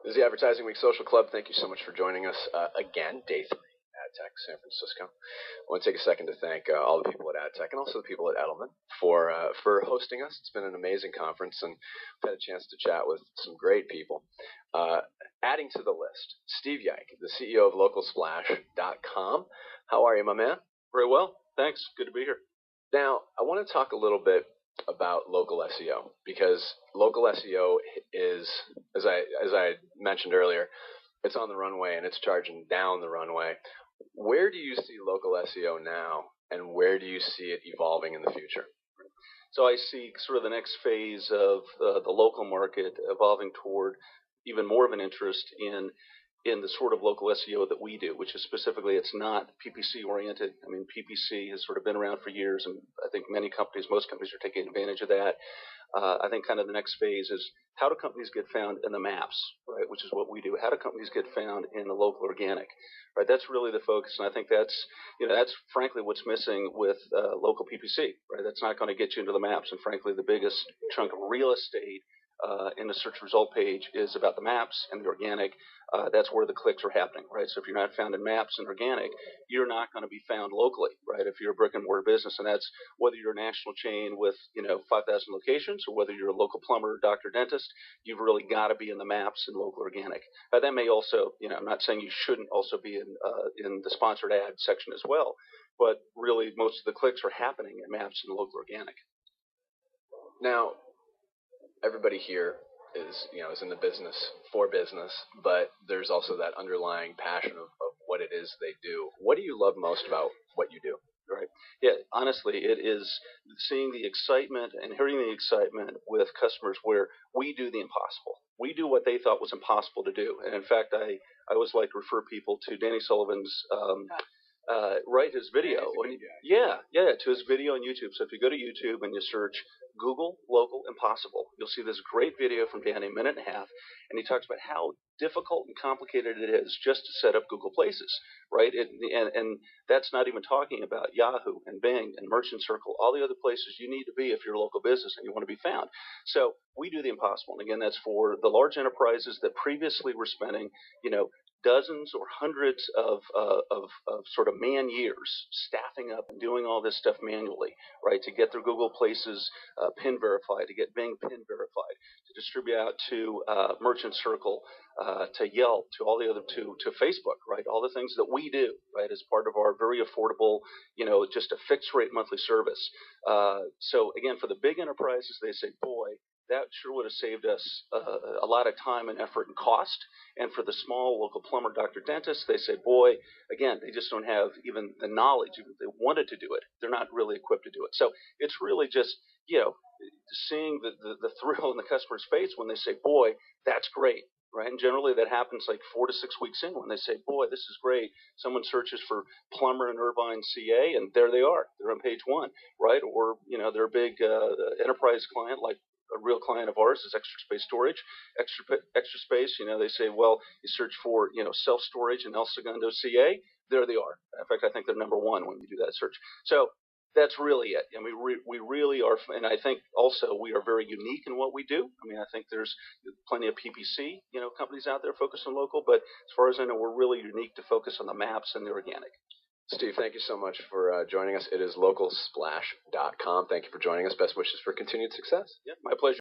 This is the Advertising Week Social Club. Thank you so much for joining us again, day 3, AdTech, San Francisco. I want to take a second to thank all the people at AdTech and also the people at Edelman for hosting us. It's been an amazing conference, and I've had a chance to chat with some great people. Adding to the list, Steve Yeich, the CEO of LocalSplash.com. How are you, my man? Very well. Thanks. Good to be here. Now, I want to talk a little bit about local SEO, because local SEO is, as I mentioned earlier, it's on the runway and it's charging down the runway. Where do you see local SEO now, and where do you see it evolving in the future? So I see sort of the next phase of the local market evolving toward even more of an interest in the sort of local SEO that we do, which is specifically, it's not PPC oriented. I mean, PPC has sort of been around for years, and I think most companies are taking advantage of that. I think kind of the next phase is, how do companies get found in the maps, right? Which is what we do. How do companies get found in the local organic, right? That's really the focus, and I think that's frankly what's missing with local PPC, right? That's not going to get you into the maps, and frankly, the biggest chunk of real estate in the search result page is about the maps and the organic. That's where the clicks are happening, right? So if you're not found in maps and organic, you're not going to be found locally, right? If you're a brick and mortar business, and that's whether you're a national chain with 5,000 locations, or whether you're a local plumber, doctor, dentist, you've really got to be in the maps and local organic. That may also, I'm not saying you shouldn't also be in the sponsored ad section as well, but really most of the clicks are happening in maps and local organic. Now, everybody here is in the business for business, but there's also that underlying passion of what it is they do. What do you love most about what you do? Right. Yeah, honestly, it is seeing the excitement and hearing the excitement with customers where we do the impossible. We do what they thought was impossible to do. And in fact, I always like to refer people to Danny Sullivan's his video. To his video on YouTube. So if you go to YouTube and you search Google Local Impossible, you'll see this great video from Danny, a minute and a half, and he talks about how difficult and complicated it is just to set up Google Places, right? And that's not even talking about Yahoo and Bing and Merchant Circle, all the other places you need to be if you're a local business and you want to be found. So we do the impossible. And again, that's for the large enterprises that previously were spending, dozens or hundreds of sort of man years staffing up and doing all this stuff manually, right? To get their Google Places pin verified, to get Bing pin verified, to distribute out to Merchant Circle, to Yelp, to all the other to Facebook, right? All the things that we do, right, as part of our very affordable, just a fixed rate monthly service. So again, for the big enterprises, they say, boy, that sure would have saved us a lot of time and effort and cost. And for the small local plumber, doctor, dentist, they say, boy, again, they just don't have even the knowledge. Even if they wanted to do it, they're not really equipped to do it. So it's really just, seeing the thrill in the customer's face when they say, boy, that's great. Right, and generally that happens like 4 to 6 weeks in, when they say, boy, this is great. Someone searches for plumber in Irvine, CA, and there they are. They're on page 1, right? Or, they're a big enterprise client, like a real client of ours is Extra Space Storage. Extra Space, they say, well, you search for, self-storage in El Segundo, CA. There they are. In fact, I think they're number 1 when you do that search. So that's really it. And we really are, and I think also we are very unique in what we do. I mean, I think there's plenty of PPC, companies out there focused on local, but as far as I know, we're really unique to focus on the maps and the organic. Steve, thank you so much for joining us. It is localsplash.com. Thank you for joining us. Best wishes for continued success. Yeah, my pleasure.